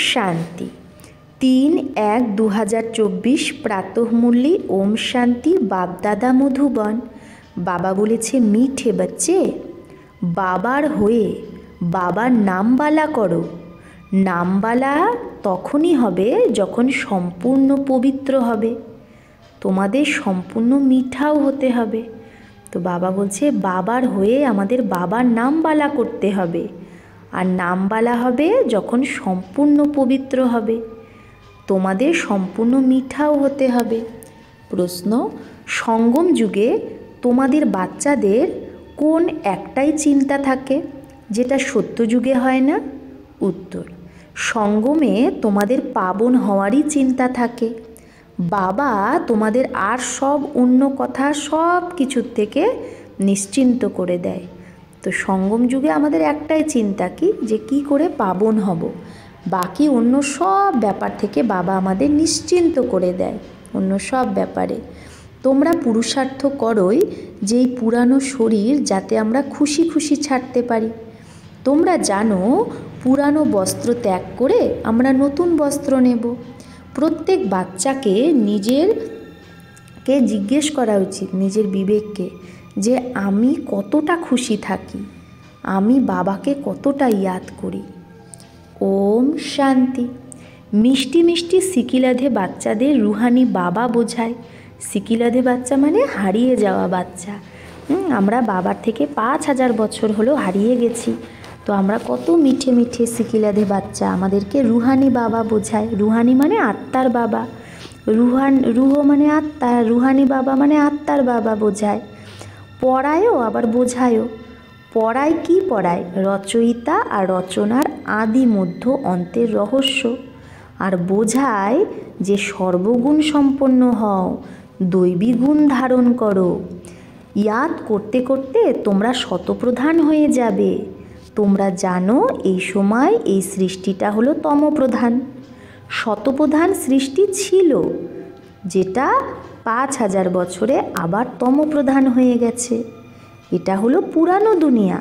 শান্তি। 3/1/2024 প্রাতঃমূল্যে ওম শান্তি। বাপদাদা মধুবন। বাবা বলেছে, মিঠে বাচ্চে, বাবার হয়ে বাবার নামবালা করো। নামবালা তখনই হবে যখন সম্পূর্ণ পবিত্র হবে। তোমাদের সম্পূর্ণ মিঠাও হতে হবে। তো বাবা বলছে বাবার হয়ে আমাদের বাবার নামবালা করতে হবে। আর নামবালা হবে যখন সম্পূর্ণ পবিত্র হবে। তোমাদের সম্পূর্ণ মিঠাও হতে হবে। প্রশ্ন, সঙ্গম যুগে তোমাদের বাচ্চাদের কোন একটাই চিন্তা থাকে যেটা সত্য যুগে হয় না? উত্তর, সঙ্গমে তোমাদের পাবন হওয়ারই চিন্তা থাকে। বাবা তোমাদের আর সব অন্য কথা সব কিছুর থেকে নিশ্চিন্ত করে দেয়। তো সঙ্গম যুগে আমাদের একটাই চিন্তা যে কী করে পাবন হব। বাকি অন্য সব ব্যাপার থেকে বাবা আমাদের নিশ্চিন্ত করে দেয়, অন্য সব ব্যাপারে। তোমরা পুরুষার্থ করোই যে এই পুরানো শরীর যাতে আমরা খুশি খুশি ছাড়তে পারি। তোমরা জানো পুরানো বস্ত্র ত্যাগ করে আমরা নতুন বস্ত্র নেব। প্রত্যেক বাচ্চাকে নিজেরকে জিজ্ঞেস করা উচিত, নিজের বিবেককে, যে আমি কতটা খুশি থাকি, আমি বাবাকে কতটা ইয়াদ করি। ওম শান্তি। মিষ্টি মিষ্টি সিকিলাধে বাচ্চাদের রুহানি বাবা বোঝায়। সিকিলাধে বাচ্চা মানে হারিয়ে যাওয়া বাচ্চা। আমরা বাবার থেকে 5000 বছর হলো হারিয়ে গেছি। তো আমরা কত মিঠে মিঠে সিকিলাধে বাচ্চা, আমাদেরকে রুহানি বাবা বোঝায়। রুহানি মানে আত্মার বাবা, রুহ মানে আত্মা, রুহানি বাবা মানে আত্মার বাবা বোঝায়। পড়ায়ও আবার বোঝায়ও। পড়ায় কি পড়ায়? রচয়িতা আর রচনার আদি মধ্য অন্তের রহস্য। আর বোঝায় যে সর্বগুণ সম্পন্ন হও, দৈবী গুণ ধারণ করো। ইয়াদ করতে করতে তোমরা শতপ্রধান হয়ে যাবে। তোমরা জানো এই সময় এই সৃষ্টিটা হলো তমপ্রধান। শতপ্রধান সৃষ্টি ছিল, যেটা 5000 বছরে আবার তমপ্রধান হয়ে গেছে। এটা হলো পুরানো দুনিয়া।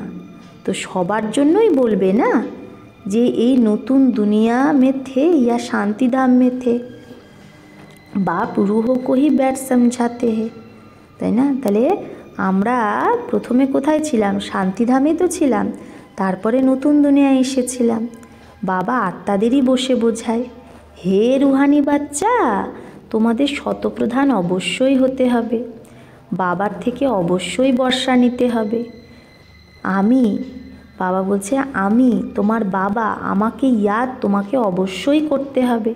তো সবার জন্যই বলবে না যে এই নতুন দুনিয়া মে the yeah Shantidham May the, বাপ রুহ কোহি ব্যাট সমঝাতে হে, তাই না? তাহলে আমরা প্রথমে কোথায় ছিলাম? শান্তিধামে তো ছিলাম, তারপরে নতুন দুনিয়ায় এসেছিলাম। বাবা আত্মাদেরই বসে বোঝায়, হে রুহানি বাচ্চা, তোমাদের শতপ্রধান অবশ্যই হতে হবে। বাবার থেকে অবশ্যই বর্ষা নিতে হবে। বাবা বলছে আমি তোমার বাবা, আমাকে ইয়াদ তোমাকে অবশ্যই করতে হবে।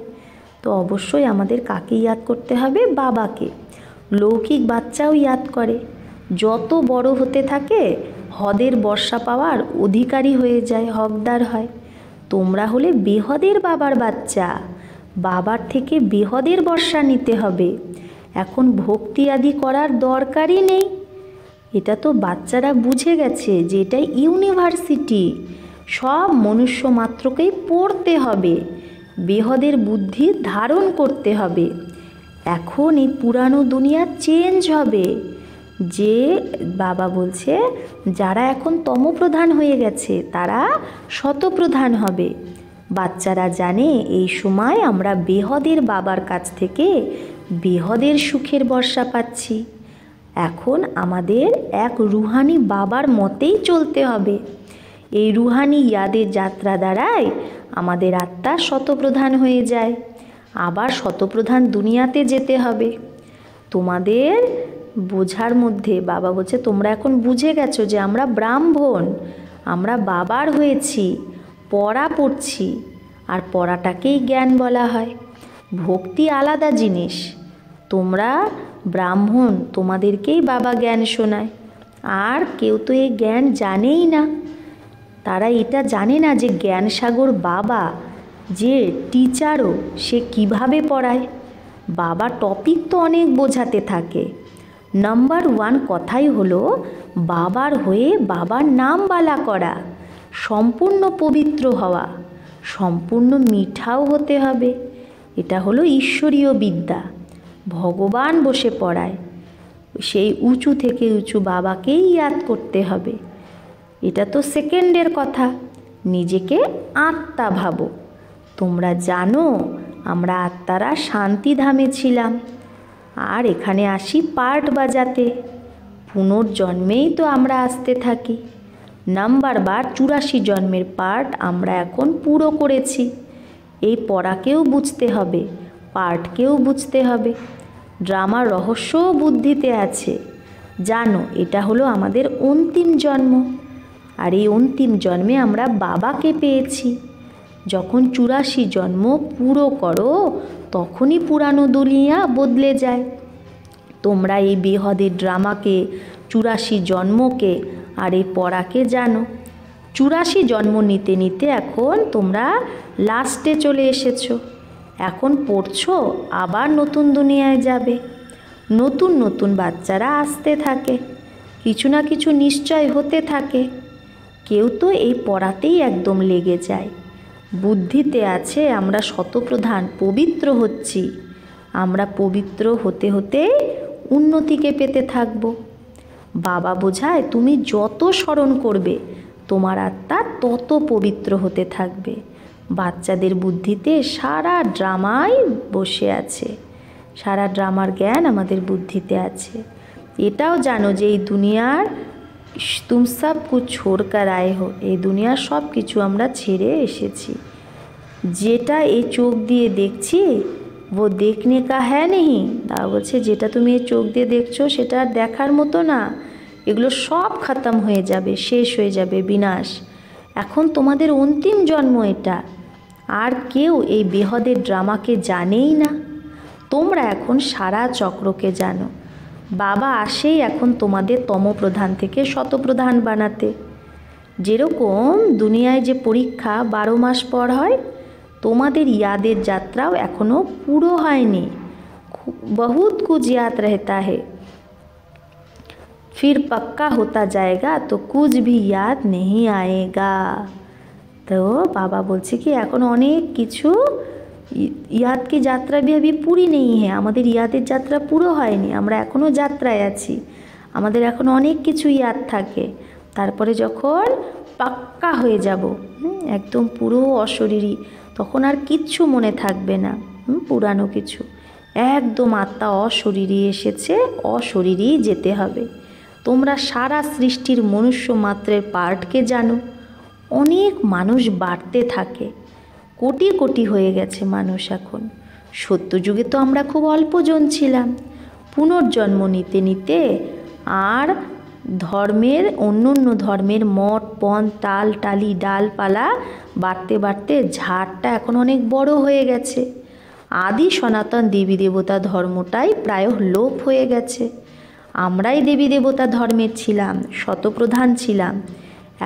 তো অবশ্যই আমাদের কাকে ইয়াদ করতে হবে? বাবাকে। লৌকিক বাচ্চাও ইয়াদ করে। যত বড় হতে থাকে হদের বর্ষা পাওয়ার অধিকারী হয়ে যায়, হকদার হয়। তোমরা হলে বেহদের বাবার বাচ্চা, বাবার থেকে বেহদের বর্ষা নিতে হবে। এখন ভক্তি আদি করার দরকারই নেই। এটা তো বাচ্চারা বুঝে গেছে যে এটা ইউনিভার্সিটি, সব মনুষ্য মাত্রকেই পড়তে হবে, বেহদের বুদ্ধি ধারণ করতে হবে। এখন এই পুরানো দুনিয়া চেঞ্জ হবে। যে বাবা বলছে যারা এখন তমপ্রধান হয়ে গেছে তারা শতপ্রধান হবে। বাচ্চারা জানে এই সময় আমরা বেহদের বাবার কাছ থেকে বেহদের সুখের বর্ষা পাচ্ছি। এখন আমাদের এক রুহানি বাবার মতেই চলতে হবে। এই রুহানি ইয়াদের যাত্রা দ্বারাই আমাদের আত্মা শতপ্রধান হয়ে যায়। আবার শতপ্রধান দুনিয়াতে যেতে হবে। তোমাদের বোঝার মধ্যে বাবা বলছে তোমরা এখন বুঝে গেছো যে আমরা ব্রাহ্মণ, আমরা বাবার হয়েছি, পড়া পড়ছি, আর পড়াটাকেই জ্ঞান বলা হয়। ভক্তি আলাদা জিনিস। তোমরা ব্রাহ্মণ, তোমাদেরকেই বাবা জ্ঞান শোনায়। আর কেউ তো এই জ্ঞান জানেই না। তারা এটা জানে না যে জ্ঞান সাগর বাবা, যে টিচারও, সে কিভাবে পড়ায়। বাবা টপিক তো অনেক বোঝাতে থাকে। নাম্বার 1 কথাই হলো বাবার হয়ে বাবার নামবালা করা, সম্পূর্ণ পবিত্র হওয়া, সম্পূর্ণ মিঠাও হতে হবে। এটা হলো ঈশ্বরীয় বিদ্যা। ভগবান বসে পড়ায়, সেই উঁচু থেকে উঁচু বাবাকেই ইয়াদ করতে হবে। এটা তো সেকেন্ডের কথা। নিজেকে আত্মা ভাবো। তোমরা জানো আমরা আত্মারা শান্তিধামে ছিলাম, আর এখানে আসি পার্ট বাজাতে। পুনর্জন্মেই তো আমরা আসতে থাকি। নাম্বার 84 জন্মের পার্ট আমরা এখন পুরো করেছি। এই পড়াকেও বুঝতে হবে, পার্টকেও বুঝতে হবে। ড্রামার রহস্যও বুদ্ধিতে আছে। জানো এটা হলো আমাদের অন্তিম জন্ম, আর এই অন্তিম জন্মে আমরা বাবাকে পেয়েছি। যখন 84 জন্ম পুরো করো তখনই পুরানো দুনিয়া বদলে যায়। তোমরা এই বেহদের ড্রামাকে, 84 জন্মকে আর এই পড়াকে জানো। 84 জন্ম নিতে নিতে এখন তোমরা লাস্টে চলে এসেছো। এখন পড়ছো আবার নতুন দুনিয়ায় যাবে। নতুন নতুন বাচ্চারা আসতে থাকে, কিছু না কিছু নিশ্চয় হতে থাকে। কেউ তো এই পড়াতেই একদম লেগে যায়। বুদ্ধিতে আছে আমরা শতপ্রধান পবিত্র হচ্ছি। আমরা পবিত্র হতে হতে উন্নতিকে পেতে থাকব। বাবা বোঝায় তুমি যত স্মরণ করবে তোমার আত্মা তত পবিত্র হতে থাকবে। বাচ্চাদের বুদ্ধিতে সারা ড্রামায় বসে আছে, সারা ড্রামার জ্ঞান আমাদের বুদ্ধিতে আছে। এটাও জানো যে এই দুনিয়ার তুম সব কুছ ছোড়কর আয়ে হো, এই দুনিয়ার সব কিছু আমরা ছেড়ে এসেছি। যেটা এই চোখ দিয়ে দেখছি वो देखने का है नहीं। তা বলছে যেটা তুমি এই চোখ দিয়ে দেখছো সেটা আর দেখার মতো না, এগুলো সব খতম হয়ে যাবে, শেষ হয়ে যাবে, বিনাশ। এখন তোমাদের অন্তিম জন্ম এটা। আর কেউ এই বেহদের ড্রামাকে জানেই না। তোমরা এখন সারা চক্রকে জানো। বাবা আসেই এখন তোমাদের তমপ্রধান থেকে শতপ্রধান বানাতে। যেরকম দুনিয়ায় যে পরীক্ষা 12 মাস পর হয়, তোমাদের ইয়াদের যাত্রাও এখনও পুরো হয়নি। बहुत कुछ याद रहता है, फिर पक्का होता जाएगा तो कुछ भी याद नहीं आएगा। तो बाबा বলছে কি এখন অনেক কিছু ইয়াদ কি যাত্রা भी अभी पूरी नहीं है। আমাদের ইয়াদের যাত্রা পুরো হয়নি, আমরা এখনও যাত্রায় আছি। আমাদের এখন অনেক কিছু ইয়াদ থাকে। তারপরে যখন পাক্কা হয়ে যাব, একদম পুরো অশরীরী, তখন আর কিচ্ছু মনে থাকবে না পুরানো কিছু। একদম আত্মা অশরীরী এসেছে, অশরীরী যেতে হবে। তোমরা সারা সৃষ্টির মনুষ্য মাত্রের পার্টকে জানো। অনেক মানুষ বাড়তে থাকে, কোটি কোটি হয়ে গেছে মানুষ এখন। সত্যযুগে তো আমরা খুব অল্পজন ছিলাম। পুনর্জন্ম নিতে নিতে আর ধর্মের অন্য অন্য ধর্মের মঠ পণ তাল টালি ডালপালা বাড়তে বাড়তে ঝাড়টা এখন অনেক বড় হয়ে গেছে। আদি সনাতন দেবী দেবতা ধর্মটাই প্রায় লোপ হয়ে গেছে। আমরাই দেবী দেবতা ধর্মের ছিলাম, শতপ্রধান ছিলাম।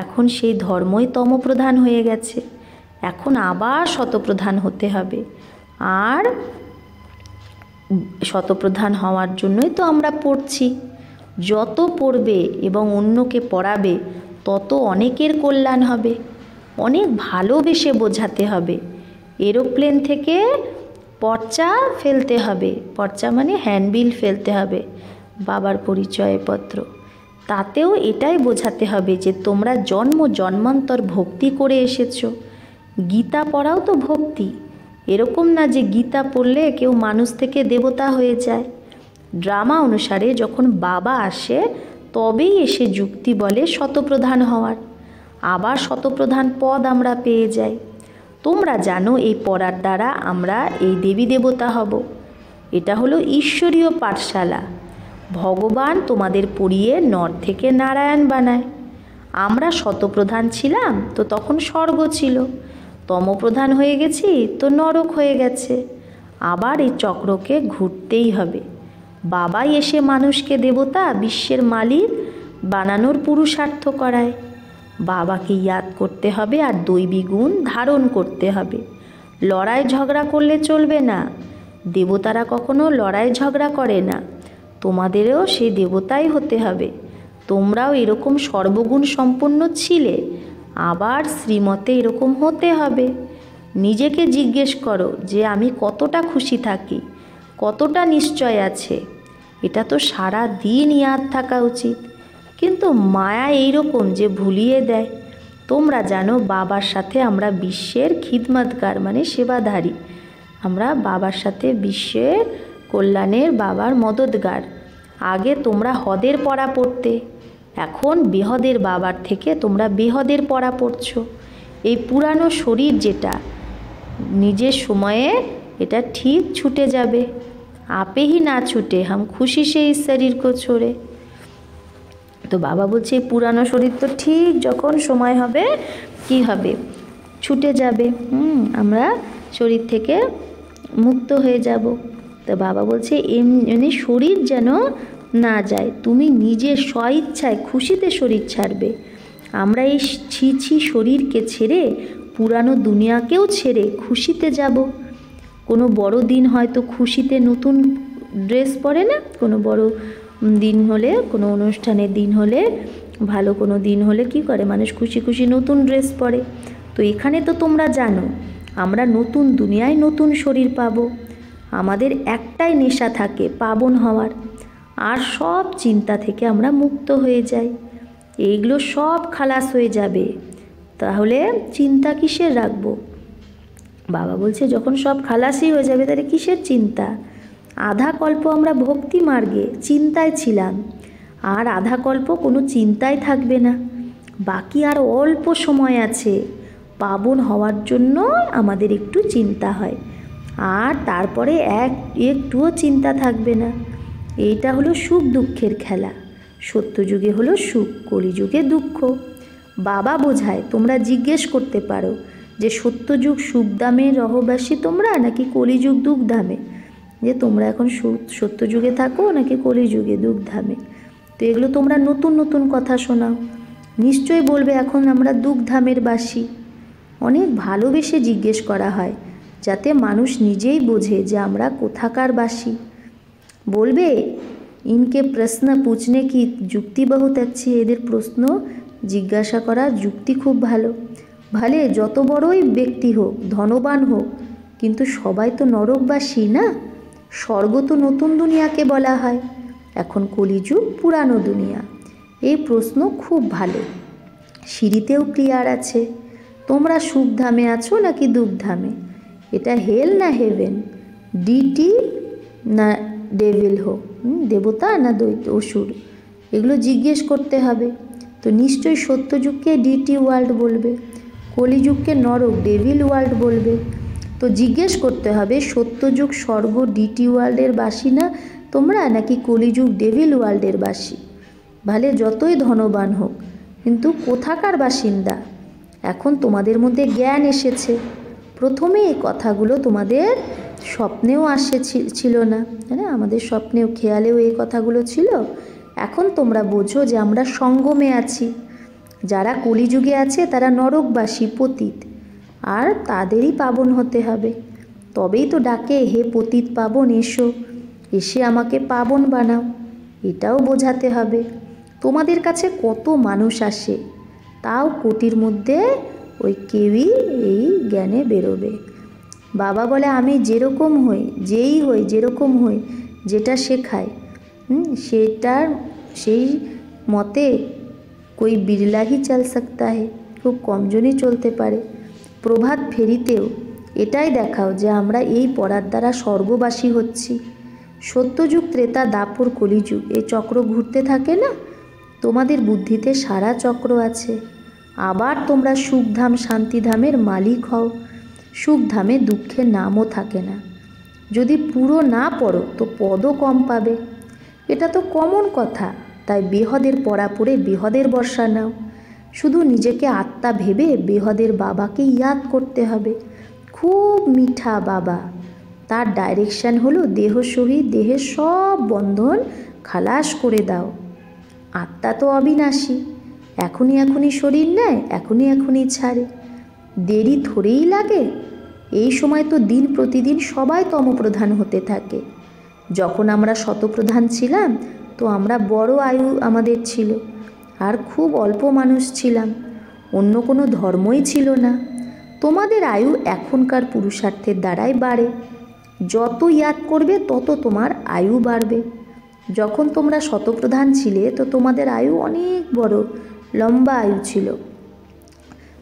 এখন সেই ধর্মই তমপ্রধান হয়ে গেছে। এখন আবার শতপ্রধান হতে হবে। আর শতপ্রধান হওয়ার জন্যই তো আমরা পড়ছি। যত পড়বে এবং অন্যকে পড়াবে তত অনেকের কল্যাণ হবে। অনেক ভালোবেসে বোঝাতে হবে। এরোপ্লেন থেকে পর্চা ফেলতে হবে, পর্চা মানে হ্যান্ডবিল ফেলতে হবে বাবার পরিচয়পত্র। তাতেও এটাই বোঝাতে হবে যে তোমরা জন্ম জন্মান্তর ভক্তি করে এসেছো। গীতা পড়াও তো ভক্তি। এরকম না যে গীতা পড়লে কেউ মানুষ থেকে দেবতা হয়ে যায়। ড্রামা অনুসারে যখন বাবা আসে তবেই এসে যুক্তি বলে শতপ্রধান হওয়ার। আবার শতপ্রধান পদ আমরা পেয়ে যাই। তোমরা জানো এই পড়ার দ্বারা আমরা এই দেবী দেবতা হব। এটা হলো ঈশ্বরীয় পাঠশালা। ভগবান তোমাদের পড়িয়ে নর থেকে নারায়ণ বানায়। আমরা শতপ্রধান ছিলাম তো তখন স্বর্গ ছিল, তমপ্রধান হয়ে গেছি তো নরক হয়ে গেছে। আবার এই চক্রকে ঘুরতেই হবে। বাবাই এসে মানুষকে দেবতা, বিশ্বের মালিক বানানোর পুরুষার্থ করায়। বাবাকে ইয়াদ করতে হবে আর দৈবী গুণ ধারণ করতে হবে। লড়াই ঝগড়া করলে চলবে না। দেবতারা কখনো লড়াই ঝগড়া করে না। তোমাদেরও সেই দেবতাই হতে হবে। তোমরাও এরকম সর্বগুণ সম্পন্ন ছিলে, আবার শ্রীমতে এরকম হতে হবে। নিজেকে জিজ্ঞেস করো যে আমি কতটা খুশি থাকি, কতটা নিশ্চয় আছে। এটা তো সারা দিন ইয়াদ থাকা উচিত। কিন্তু মায়া এইরকম যে ভুলিয়ে দেয়। তোমরা জানো বাবার সাথে আমরা বিশ্বের খিদমতগার মানে সেবাধারী, আমরা বাবার সাথে বিশ্বের কল্যাণের বাবার মদতগার। আগে তোমরা হদের পড়া পড়তে, এখন বেহদের বাবার থেকে তোমরা বেহদের পড়া পড়ছো। এই পুরানো শরীর যেটা নিজের সময়ে এটা ঠিক ছুটে যাবে, আপে হি না ছুটে হাম খুশি সে এই শরীর কো ছোড়ে। তো বাবা বলছে এই পুরানো শরীর তো ঠিক যখন সময় হবে কি হবে, ছুটে যাবে, আমরা শরীর থেকে মুক্ত হয়ে যাব। তো বাবা বলছে এমনি শরীর যেন না যায়, তুমি নিজের স্বইচ্ছায় খুশিতে শরীর ছাড়বে। আমরা এই ছি শরীরকে ছেড়ে পুরানো দুনিয়াকেও ছেড়ে খুশিতে যাব। কোনো বড় দিন হয়তো খুশিতে নতুন ড্রেস পরে না, কোনো বড় দিন হলে, কোনো অনুষ্ঠানের দিন হলে, ভালো কোনো দিন হলে কি করে মানুষ খুশি খুশি নতুন ড্রেস পরে। তো এখানে তো তোমরা জানো আমরা নতুন দুনিয়ায় নতুন শরীর পাবো। আমাদের একটাই নেশা থাকে পাবন হওয়ার, আর সব চিন্তা থেকে আমরা মুক্ত হয়ে যাই। এইগুলো সব খালাস হয়ে যাবে, তাহলে চিন্তা কিসের রাখবো? বাবা বলছে যখন সব খালাসই হয়ে যাবে তাহলে কিসের চিন্তা? আধা কল্প আমরা ভক্তি মার্গে চিন্তায় ছিলাম, আর আধা কল্প কোনো চিন্তাই থাকবে না। বাকি আর অল্প সময় আছে, পাবন হওয়ার জন্য আমাদের একটু চিন্তা হয়, আর তারপরে একটুও চিন্তা থাকবে না। এইটা হলো সুখ দুঃখের খেলা। সত্যযুগে হলো সুখ, কলিযুগে দুঃখ। বাবা বোঝায়, তোমরা জিজ্ঞেস করতে পারো যে সত্যযুগ সুখধামে রহবাসী তোমরা নাকি কলিযুগ দুঃখধামে, যে তোমরা এখন সত্যযুগে থাকো নাকি কলিযুগে দুঃখধামে। তো এগুলো তোমরা নতুন নতুন কথা শোনাও, নিশ্চয়ই বলবে এখন আমরা দুঃখধামের বাসী। অনেক ভালোবেসে জিজ্ঞেস করা হয় যাতে মানুষ নিজেই বোঝে যে আমরা কোথাকার বাসী। বলবে ইনকে প্রশ্ন পুছনে কি যুক্তি বহুত আচ্ছি, এদের প্রশ্ন জিজ্ঞাসা করার যুক্তি খুব ভালো। ভালে যত বড়ই ব্যক্তি হোক, ধনবান হোক, কিন্তু সবাই তো নরকবাসী না। স্বর্গ তো নতুন দুনিয়াকে বলা হয়, এখন কলিযুগ পুরানো দুনিয়া। এই প্রশ্ন খুব ভালো, সিঁড়িতেও ক্লিয়ার আছে। তোমরা সুখধামে আছো নাকি দুঃখধামে? এটা হেল না হেভেন, ডিটি না ডেভিল হোক, দেবতা না দৈত্য অসুর, এগুলো জিজ্ঞেস করতে হবে। তো নিশ্চয়ই সত্যযুগকে ডিটি ওয়ার্ল্ড বলবে, কলিযুগকে নরক ডেভিল ওয়ার্ল্ড বলবে। তো জিজ্ঞেস করতে হবে সত্যযুগ স্বর্গ ডিটি ওয়ার্ল্ডের বাসী না তোমরা, নাকি কলিযুগ ডেভিল ওয়ার্ল্ডের বাসী। ভালে যতই ধনবান হোক, কিন্তু কোথাকার বাসিন্দা? এখন তোমাদের মধ্যে জ্ঞান এসেছে। প্রথমে এই কথাগুলো তোমাদের স্বপ্নেও ছিল না, হ্যাঁ, আমাদের স্বপ্নেও খেয়ালেও এই কথাগুলো ছিল। এখন তোমরা বোঝো যে আমরা সঙ্গমে আছি। যারা কলিযুগে আছে তারা নরকবাসী পতিত, আর তাদেরই পাবন হতে হবে। তবেই তো ডাকে, হে পতিত পাবন এসো, এসে আমাকে পাবন বানাও। এটাও বোঝাতে হবে। তোমাদের কাছে কত মানুষ আসে, তাও কোটির মধ্যে ওই কেউই এই জ্ঞানে বেরোবে। বাবা বলে আমি যেরকম হই, যেই হই, যেরকম হই, যেটা শেখায় সেটার সেই মতে কই বিরলা হি চল সকতা হে, খুব কমজনই চলতে পারে। প্রভাত ফেরিতেও এটাই দেখাও যে আমরা এই পড়ার দ্বারা স্বর্গবাসী হচ্ছি। সত্যযুগ, ত্রেতা, দাপর, কলিযুগ, এই চক্র ঘুরতে থাকে না? তোমাদের বুদ্ধিতে সারা চক্র আছে। আবার তোমরা সুখধাম শান্তিধামের মালিক হও। সুখধামে দুঃখের নামও থাকে না। যদি পুরো না পড়ো তো পদও কম পাবে, এটা তো কমন কথা। তাই বেহদের পড়া পড়ে বেহদের বর্ষা নাও। শুধু নিজেকে আত্মা ভেবে বেহদের বাবাকে ইয়াদ করতে হবে। খুব মিঠা বাবা, তার ডাইরেকশান হলো দেহ সহিত দেহের সব বন্ধন খালাস করে দাও। আত্মা তো অবিনাশী, এখনই শরীর নেয়, এখনই ছাড়ে। দেরি থোড়েই লাগে। এই সময় তো দিন প্রতিদিন সবাই তমপ্রধান হতে থাকে। যখন আমরা শতপ্রধান ছিলাম তো আমরা বড় আয়ু আমাদের ছিল, আর খুব অল্প মানুষ ছিলাম, অন্য কোনো ধর্মই ছিল না। তোমাদের আয়ু এখনকার পুরুষার্থের দ্বারাই বাড়ে। যত ইয়াদ করবে তত তোমার আয়ু বাড়বে। যখন তোমরা শতপ্রধান ছিলে তো তোমাদের আয়ু অনেক বড়, লম্বা আয়ু ছিল।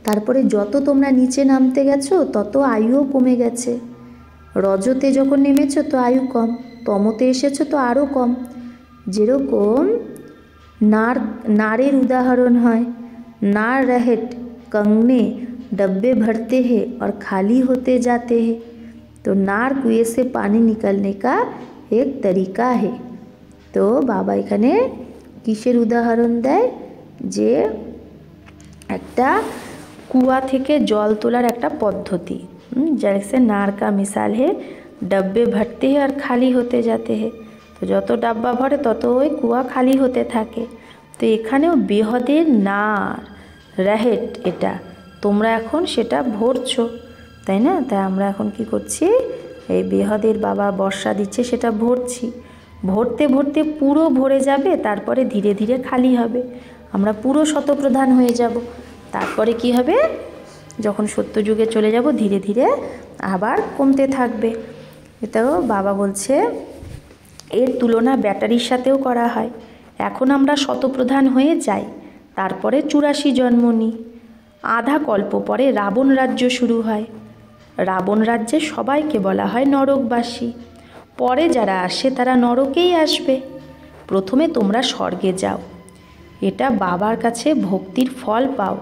তারপরে যত তোমরা নিচে নামতে গেছো তত আয়ুও কমে গেছে। রজতে যখন নেমেছো তো আয়ু কম, তমতে এসেছো তো আরও কম। যেরকম नारेर उदाहरण है, नार रहेट कंगने डब्बे भरते हैं और खाली होते जाते हैं। तो नार कुएं से पानी निकलने का एक तरीका है। तो बाबा एखाने किसेर उदाहरण देय जे एकटा कुआ थेके जल तोलार एकटा पद्धति, जैसे नार का मिसाल है, डब्बे भरते हैं और खाली होते जाते हैं। तो যত ডাব্বা ভরে তত ওই কুয়া খালি হতে থাকে। তো এখানেও বেহদের নার রাহেট, এটা তোমরা এখন সেটা ভরছো, তাই না? তাই আমরা এখন কি করছি, এই বেহদের বাবা বর্ষা দিচ্ছে সেটা ভরছি। ভরতে ভরতে পুরো ভরে যাবে, তারপরে ধীরে ধীরে খালি হবে, আমরা পুরো শতপ্রধান হয়ে যাব। তারপরে কি হবে, যখন সত্যযুগে চলে যাব ধীরে ধীরে আবার কমতে থাকবে। এটাও বাবা বলছে এর তুলনা ব্যাটারির সাথেও করা হয়। এখন আমরা শতপ্রধান হয়ে যাই, তারপরে 84 জন্ম নিই। আধা কল্প পরে রাবণ রাজ্য শুরু হয়। রাবণ রাজ্যে সবাইকে বলা হয় নরকবাসী। পরে যারা আসে তারা নরকেই আসবে। প্রথমে তোমরা স্বর্গে যাও, এটা বাবার কাছে ভক্তির ফল পাও।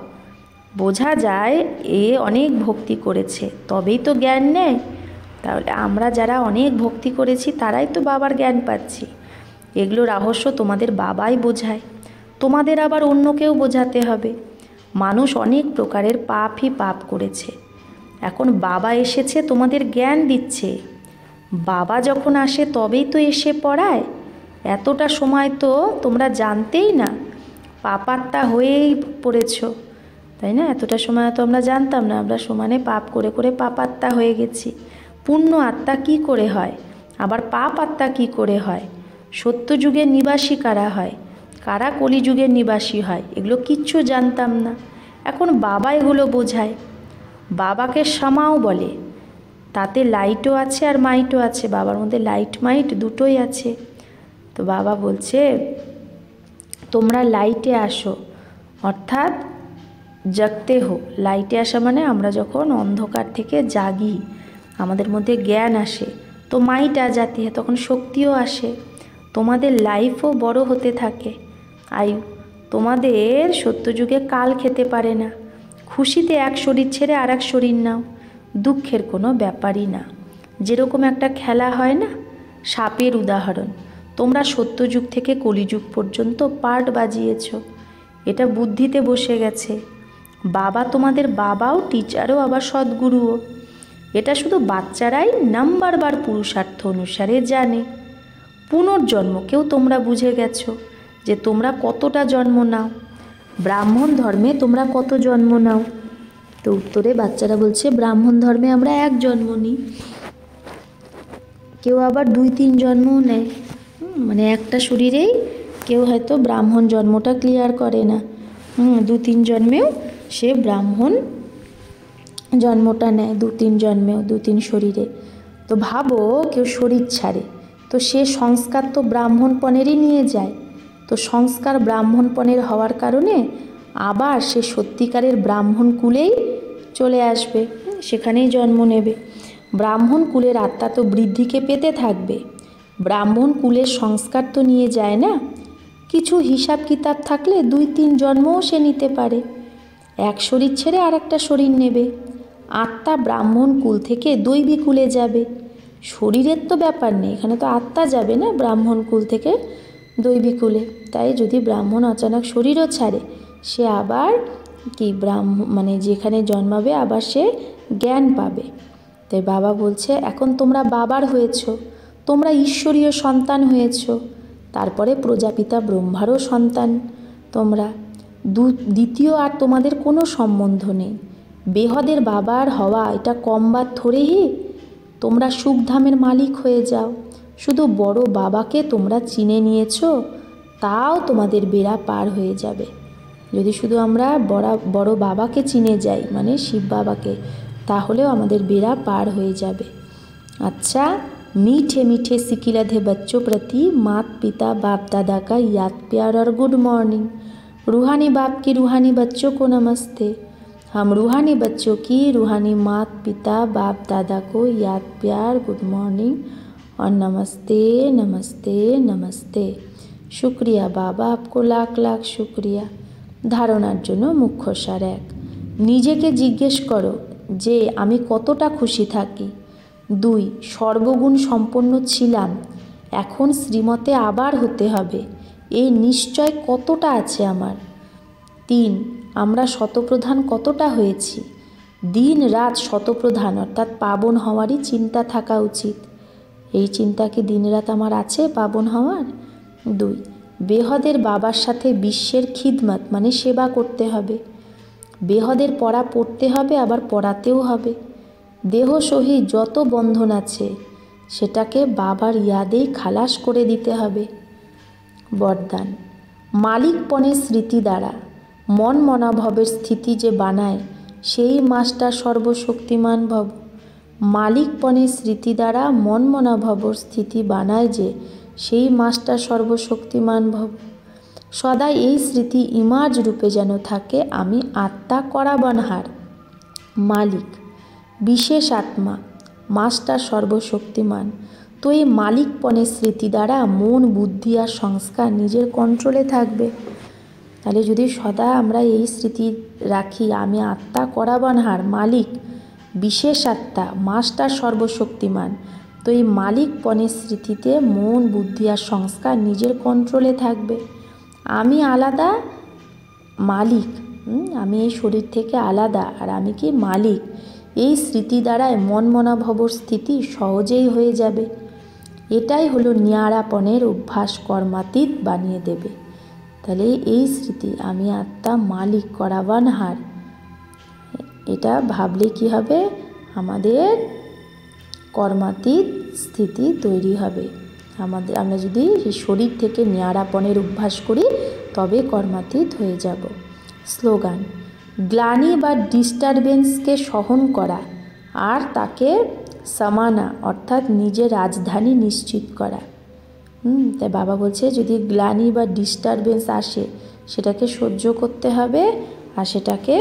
বোঝা যায় এ অনেক ভক্তি করেছে, তবেই তো জ্ঞান নেয়। তাহলে আমরা যারা অনেক ভক্তি করেছি তারাই তো বাবার জ্ঞান পাচ্ছি। এগুলো রহস্য তোমাদের বাবাই বোঝায়, তোমাদের আবার অন্য কেউ বোঝাতে হবে। মানুষ অনেক প্রকারের পাপই পাপ করেছে, এখন বাবা এসেছে তোমাদের জ্ঞান দিচ্ছে। বাবা যখন আসে তবেই তো এসে পড়ায়। এতটা সময় তো তোমরা জানতেই না, পাপাত্মা হয়েই পড়েছ, তাই না? এতটা সময় তো আমরা জানতাম না, আমরা সমানে পাপ করে করে পাপাত্মা হয়ে গেছি। পুণ্য আত্মা কি করে হয়, আবার পাপ আত্মা কি করে হয়, সত্যযুগের নিবাসী কারা হয়, কারা কলিযুগের নিবাসী হয়, এগুলো কিচ্ছু জানতাম না। এখন বাবা এগুলো বোঝায়। বাবাকে সামাও বলে, তাতে লাইটও আছে আর মাইটও আছে, বাবার মধ্যে লাইট মাইট দুটোই আছে। তো বাবা বলছে তোমরা লাইটে আসো, অর্থাৎ জাগতে হো। লাইটে আসা মানে আমরা যখন অন্ধকার থেকে জাগি, আমাদের মধ্যে জ্ঞান আসে, তো মাইট আ যাতি হয়, তখন শক্তিও আসে, তোমাদের লাইফও বড় হতে থাকে। আয়ু তোমাদের সত্যযুগে কাল খেতে পারে না। খুশিতে এক শরীর ছেড়ে আর এক শরীর নাও, দুঃখের কোনো ব্যাপারই না। যেরকম একটা খেলা হয় না, সাপের উদাহরণ, তোমরা সত্যযুগ থেকে কলিযুগ পর্যন্ত পার্ট বাজিয়েছ, এটা বুদ্ধিতে বসে গেছে। বাবা তোমাদের বাবাও, টিচারও, আবার সদ্গুরুও। এটা শুধু বাচ্চারাই নাম্বারবার পুরুষার্থ অনুসারে জানে। পুনর্জন্মকেও তোমরা বুঝে গেছো যে তোমরা কতটা জন্ম নাও, ব্রাহ্মণ ধর্মে তোমরা কত জন্ম নাও। তো উত্তরে বাচ্চারা বলছে ব্রাহ্মণ ধর্মে আমরা এক জন্ম নিই, কেউ আবার 2-3 জন্মও নেয়। মানে একটা শরীরেই কেউ হয়তো ব্রাহ্মণ জন্মটা ক্লিয়ার করে না, 2-3 জন্মেও সে ব্রাহ্মণ জন্মটা নেয়, 2-3 জন্মেও 2-3 শরীরে। তো ভাবো কেউ শরীর ছাড়ে, তো সে সংস্কার তো ব্রাহ্মণপণেরই নিয়ে যায়। তো সংস্কার ব্রাহ্মণপণের হওয়ার কারণে আবার সে সত্যিকারের ব্রাহ্মণ কুলেই চলে আসবে, সেখানেই জন্ম নেবে। ব্রাহ্মণ কুলের আত্মা তো বৃদ্ধিকে পেতে থাকবে। ব্রাহ্মণ কুলের সংস্কার তো নিয়ে যায় না, কিছু হিসাব কিতাব থাকলে 2-3 জন্মও সে নিতে পারে। এক শরীর ছেড়ে আর একটা শরীর নেবে। আত্মা ব্রাহ্মণ কুল থেকে দৈবী কুলে যাবে। শরীরের তো ব্যাপার নেই, এখানে তো আত্মা যাবে না ব্রাহ্মণ কুল থেকে দৈবী কুলে। তাই যদি ব্রাহ্মণ অচানক শরীরও ছাড়ে, সে আবার কি মানে যেখানে জন্মাবে আবার সে জ্ঞান পাবে। তাই বাবা বলছে এখন তোমরা বাবার হয়েছ, তোমরা ঈশ্বরীয় সন্তান হয়েছ, তারপরে প্রজাপিতা ব্রহ্মারও সন্তান তোমরা। দ্বিতীয় আর তোমাদের কোনো সম্বন্ধ নেই। বেহদের বাবার হওয়া এটা কম বাত থোড়েহি। তোমরা সুখধামের মালিক হয়ে যাও। শুধু বড় বাবাকে তোমরা চিনে নিয়েছো, তাও তোমাদের বেড়া পার হয়ে যাবে। যদি শুধু আমরা বড় বাবাকে চিনে যাই, মানে শিব বাবাকে, তাহলেও আমাদের বেড়া পার হয়ে যাবে। अच्छा, मीठे मीठे सिकिलधे बच्चों प्रति मात पिता बाप दादा का याद प्यार और गुड मॉर्निंग। रूहानी बाप की रूहानी बच्चों को नमस्ते। हम रूहानी बच्चों की रूहानी माता पिता बाप दादा को याद प्यार गुड मॉर्निंग और नमस्ते नमस्ते नमस्ते। शुक्रिया बाबा, आपको लाख लाख शुक्रिया। ধারণার জন্য মুখ্য সার 1, নিজেকে জিজ্ঞেস করো যে আমি কতটা খুশি থাকি। 2, সর্বগুণ সম্পন্ন ছিলাম, এখন শ্রীমতে আবার হতে হবে, এই নিশ্চয় কতটা আছে আমার। 3, আমরা শতপ্রধান কতটা হয়েছি। দিন রাত শতপ্রধান অর্থাৎ পাবন হওয়ারই চিন্তা থাকা উচিত। এই চিন্তা কি দিন রাত আমার আছে পাবন হওয়ার। 2, বেহদের বাবার সাথে বিশ্বের খিদমত মানে সেবা করতে হবে। বেহদের পড়া পড়তে হবে, আবার পড়াতেও হবে। দেহ সহিত যত বন্ধন আছে সেটাকে বাবার ইয়াদেই খালাস করে দিতে হবে। বরদান, মালিকপণের স্মৃতি দ্বারা মন মনাভবের স্থিতি যে বানায় সেই মাস্টার সর্বশক্তিমান ভব। মালিকপণের স্মৃতি দ্বারা মন মনাভবর স্থিতি বানায় যে সেই মাস্টার সর্বশক্তিমান ভব। সদা এই স্মৃতি ইমাজ রূপে যেন থাকে, আমি আত্মা করাবানহার। মালিক বিশেষ আত্মা, মাস্টার সর্বশক্তিমান। তো এই মালিকপণের স্মৃতি দ্বারা মন বুদ্ধি আর সংস্কার নিজের কন্ট্রোলে থাকবে। তাহলে যদি সদা আমরা এই স্মৃতি রাখি, আমি আত্মা করাবানহার, মালিক বিশেষ আত্মা, মাস্টার সর্বশক্তিমান, তো এই মালিকপণের স্মৃতিতে মন বুদ্ধি আর সংস্কার নিজের কন্ট্রোলে থাকবে। আমি আলাদা, মালিক, আমি এই শরীর থেকে আলাদা আর আমি কি মালিক, এই স্মৃতি দ্বারাই মন মনাভবর স্থিতি সহজেই হয়ে যাবে। এটাই হলো নিয়ারাপনের অভ্যাস, কর্মাতীত বানিয়ে দেবে। তাহলে এই স্মৃতি আমি আত্মা মালিক করাবানহার, এটা ভাবলে কি হবে, আমাদের কর্মাতীত স্থিতি তৈরি হবে। আমরা যদি এই শরীর থেকে নিয়ারাপনের অভ্যাস করি তবে কর্মাতীত হয়ে যাব। স্লোগান, গ্লানি বা ডিস্টারবেন্সকে সহন করা আর তাকে সামানা অর্থাৎ নিজের রাজধানী নিশ্চিত করা। তাই বাবা বলছে যদি গ্লানি বা ডিস্টারবেন্স আসে সেটাকে সহ্য করতে হবে আর সেটাকে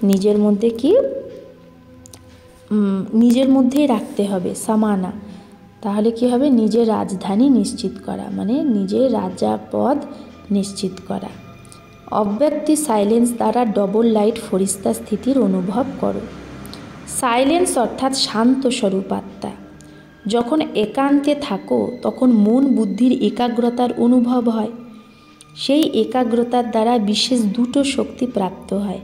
নিজের মধ্যে নিজের মধ্যেই রাখতে হবে, সামানা। তাহলে কি হবে, নিজের রাজধানী নিশ্চিত করা মানে নিজের রাজা পদ নিশ্চিত করা। অব্যক্তি সাইলেন্স দ্বারা ডবল লাইট ফরিস্তা স্থিতির অনুভব করো। সাইলেন্স অর্থাৎ শান্ত স্বরূপ আত্মা। যখন একান্তে থাকো তখন মন বুদ্ধির একাগ্রতার অনুভব হয়। সেই একাগ্রতার দ্বারা বিশেষ দুটো শক্তি প্রাপ্ত হয়।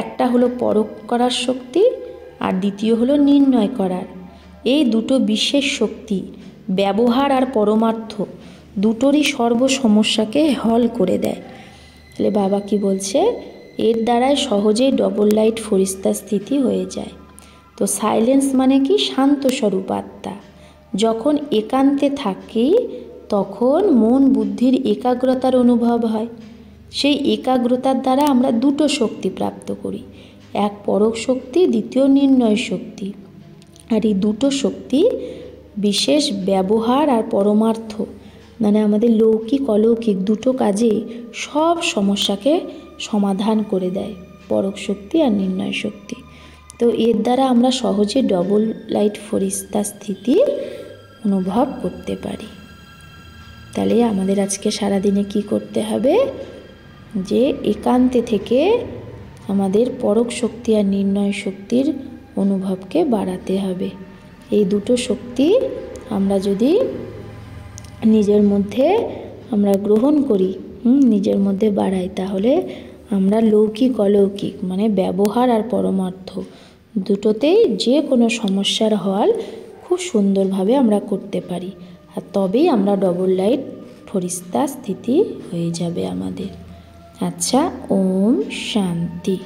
একটা হলো পরখ করার শক্তি আর দ্বিতীয় হলো নির্ণয় করার। এই দুটো বিশেষ শক্তি ব্যবহার আর পরমার্থ দুটোরই সর্ব সমস্যাকে হল করে দেয়। তাহলে বাবা কি বলছে, এর দ্বারাই সহজেই ডবল লাইট ফরিস্তা স্থিতি হয়ে যায়। তো সাইলেন্স মানে কি, শান্ত স্বরূপ আত্মা। যখন একান্তে থাকি তখন মন বুদ্ধির একাগ্রতার অনুভব হয়। সেই একাগ্রতার দ্বারা আমরা দুটো শক্তি প্রাপ্ত করি, এক পরখ শক্তি, দ্বিতীয় নির্ণয় শক্তি। আর এই দুটো শক্তি বিশেষ ব্যবহার আর পরমার্থ মানে আমাদের লৌকিক অলৌকিক দুটো কাজেই সব সমস্যাকে সমাধান করে দেয়, পরখ শক্তি আর নির্ণয় শক্তি। তো এর দ্বারা আমরা সহজে ডবল লাইট ফরিস্তা স্থিতি অনুভব করতে পারি। তাহলে আমাদের আজকে সারাদিনে কি করতে হবে, যে একান্তে থেকে আমাদের পরখ শক্তি আর নির্ণয় শক্তির অনুভবকে বাড়াতে হবে। এই দুটো শক্তি আমরা যদি নিজের মধ্যে আমরা গ্রহণ করি, নিজের মধ্যে বাড়াই, তাহলে আমরা লৌকিক অলৌকিক মানে ব্যবহার আর পরমার্থ দুটোতেই যে কোনো সমস্যার হল খুব সুন্দরভাবে আমরা করতে পারি। আর তবেই আমরা ডবল লাইট ফরিস্তা স্থিতি হয়ে যাবে আমাদের। আচ্ছা, ওম শান্তি।